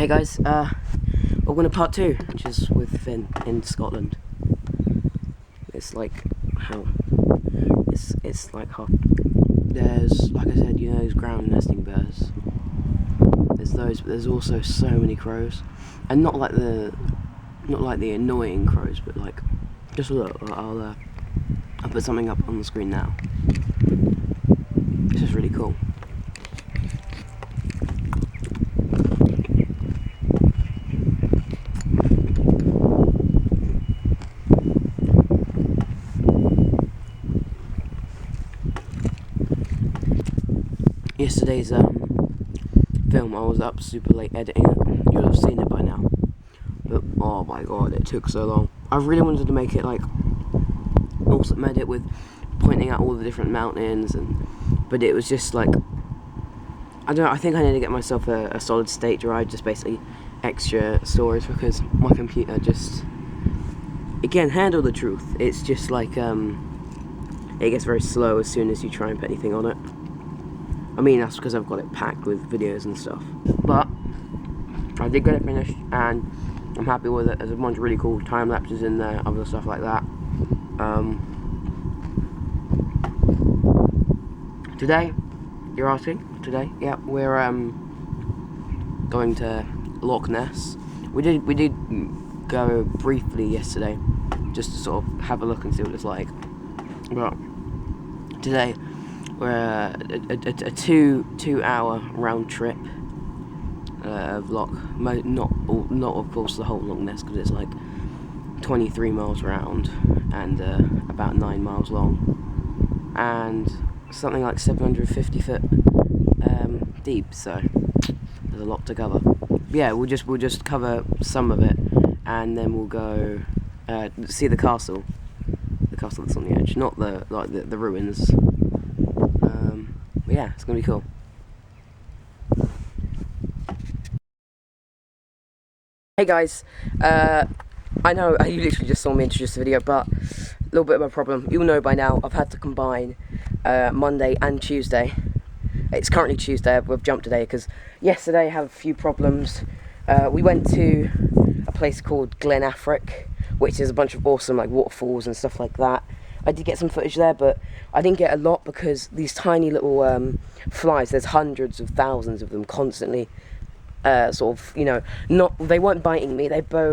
guys, we're going to part 2, which is with Finn in Scotland. It's like how it's like how there's, like I said, you know, those ground nesting birds. There's those, but there's also so many crows, and not like the annoying crows, but like just look. I'll put something up on the screen now. This is really cool. Yesterday's film, I was up super late editing it. You'll have seen it by now. But oh my god, it took so long. I really wanted to make it like awesome edit with pointing out all the different mountains, but it was just like, I don't know, I think I need to get myself a solid state drive, just basically extra storage, because my computer just, it can't handle the truth. It's just like it gets very slow as soon as you try and put anything on it. I mean, that's because I've got it packed with videos and stuff. But I did get it finished, and I'm happy with it. There's a bunch of really cool time lapses in there, other stuff like that. Today, you're asking? Today, yeah, we're going to Loch Ness. We did go briefly yesterday, just to sort of have a look and see what it's like. But today, we're a two-hour round trip of Loch. Not of course the whole Loch Ness, because it's like 23 miles round and about 9 miles long, and something like 750 foot deep. So there's a lot to cover. Yeah, we'll just cover some of it, and then we'll go see the castle. The castle that's on the edge, not the ruins. But yeah, it's gonna be cool. Hey guys, I know you literally just saw me introduce the video, but a little bit of a problem. You'll know by now, I've had to combine Monday and Tuesday. It's currently Tuesday, we've jumped today because yesterday I had a few problems. We went to a place called Glen Affric, which is a bunch of awesome like waterfalls and stuff like that. I did get some footage there, but I didn't get a lot because these tiny little flies, there's hundreds of thousands of them constantly, sort of, you know, they weren't biting me, they bit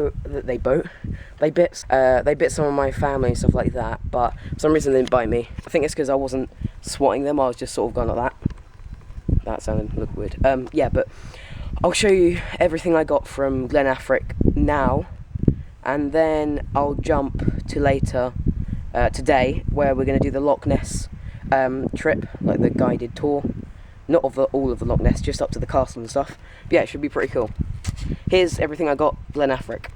some of my family and stuff like that, but for some reason they didn't bite me. I think it's because I wasn't swatting them, I was just sort of going like that. That looked weird. Yeah, but I'll show you everything I got from Glen Affric now, and then I'll jump to later, today, where we're going to do the Loch Ness trip, like the guided tour. Not of all of the Loch Ness, just up to the castle and stuff. But yeah, it should be pretty cool. Here's everything I got, Glen Affric.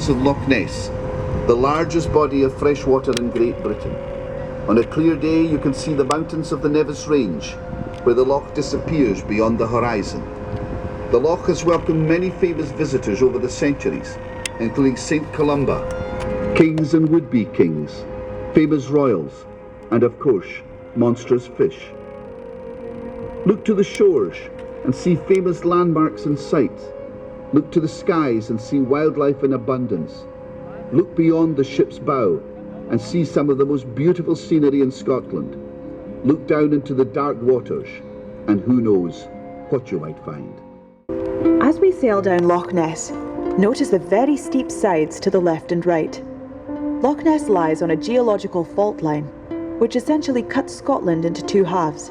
entrance of Loch Ness, the largest body of fresh water in Great Britain. On a clear day you can see the mountains of the Nevis Range, where the loch disappears beyond the horizon. The loch has welcomed many famous visitors over the centuries, including St. Columba, kings and would-be kings, famous royals, and of course, monstrous fish. Look to the shores and see famous landmarks and sights. Look to the skies and see wildlife in abundance. Look beyond the ship's bow and see some of the most beautiful scenery in Scotland. Look down into the dark waters and who knows what you might find. As we sail down Loch Ness, notice the very steep sides to the left and right. Loch Ness lies on a geological fault line, which essentially cuts Scotland into two halves.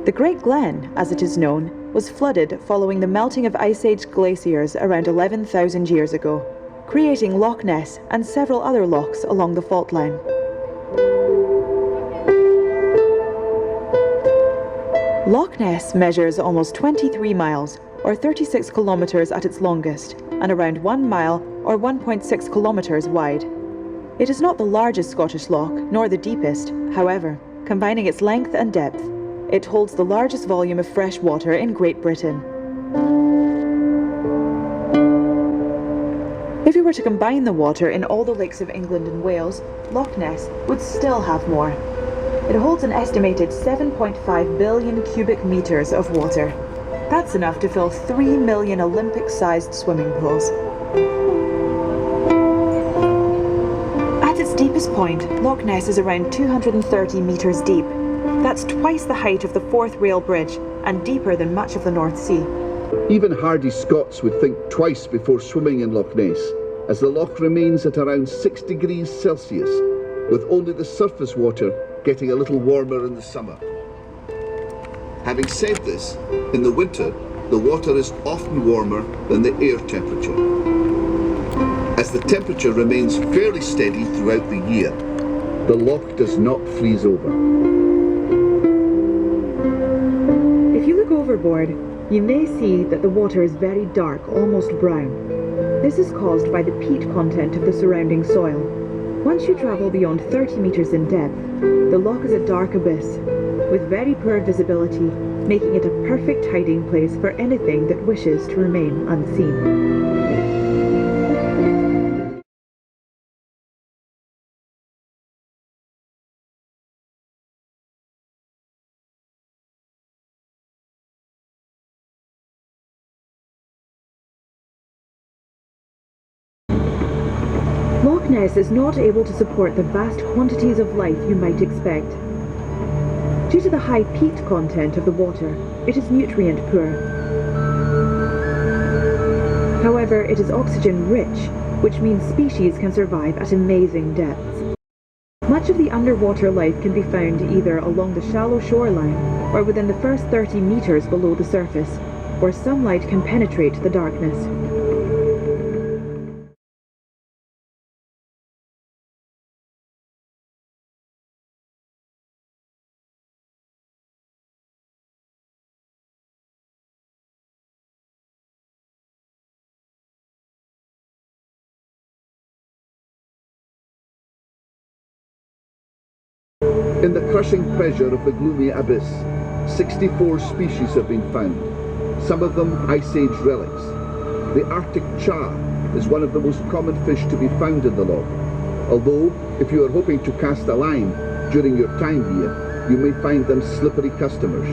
The Great Glen, as it is known, was flooded following the melting of Ice Age glaciers around 11,000 years ago, creating Loch Ness and several other lochs along the fault line. Loch Ness measures almost 23 miles, or 36 kilometres at its longest, and around 1 mile, or 1.6 kilometres wide. It is not the largest Scottish loch, nor the deepest. However, combining its length and depth, it holds the largest volume of fresh water in Great Britain. If we were to combine the water in all the lakes of England and Wales, Loch Ness would still have more. It holds an estimated 7.5 billion cubic metres of water. That's enough to fill 3 million Olympic-sized swimming pools. At its deepest point, Loch Ness is around 230 metres deep. That's twice the height of the Forth Rail Bridge and deeper than much of the North Sea. Even hardy Scots would think twice before swimming in Loch Ness, as the loch remains at around 6 degrees Celsius, with only the surface water getting a little warmer in the summer. Having said this, in the winter, the water is often warmer than the air temperature. As the temperature remains fairly steady throughout the year, the loch does not freeze over. If you look overboard, you may see that the water is very dark, almost brown. This is caused by the peat content of the surrounding soil. Once you travel beyond 30 metres in depth, the loch is a dark abyss, with very poor visibility, making it a perfect hiding place for anything that wishes to remain unseen. Loch Ness is not able to support the vast quantities of life you might expect. Due to the high peat content of the water, it is nutrient poor. However, it is oxygen rich, which means species can survive at amazing depths. Much of the underwater life can be found either along the shallow shoreline or within the first 30 metres below the surface, where sunlight can penetrate the darkness. In the crushing pressure of the gloomy abyss, 64 species have been found, some of them Ice Age relics. The Arctic char is one of the most common fish to be found in the loch, although if you are hoping to cast a line during your time here, you may find them slippery customers.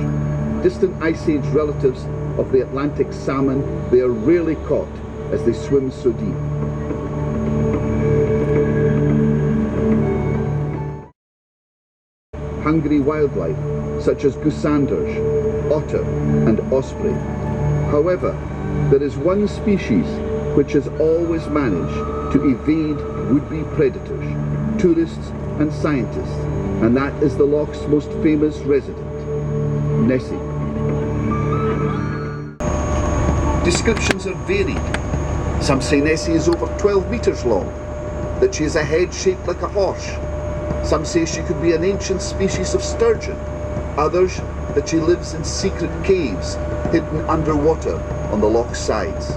Distant Ice Age relatives of the Atlantic salmon, they are rarely caught as they swim so deep. Hungry wildlife, such as goosanders, otter and osprey. However, there is one species which has always managed to evade would-be predators, tourists and scientists, and that is the loch's most famous resident, Nessie. Descriptions are varied. Some say Nessie is over 12 metres long, that she has a head shaped like a horse. Some say she could be an ancient species of sturgeon. Others that she lives in secret caves hidden underwater on the loch's sides.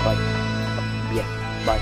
bye. Yeah, bye.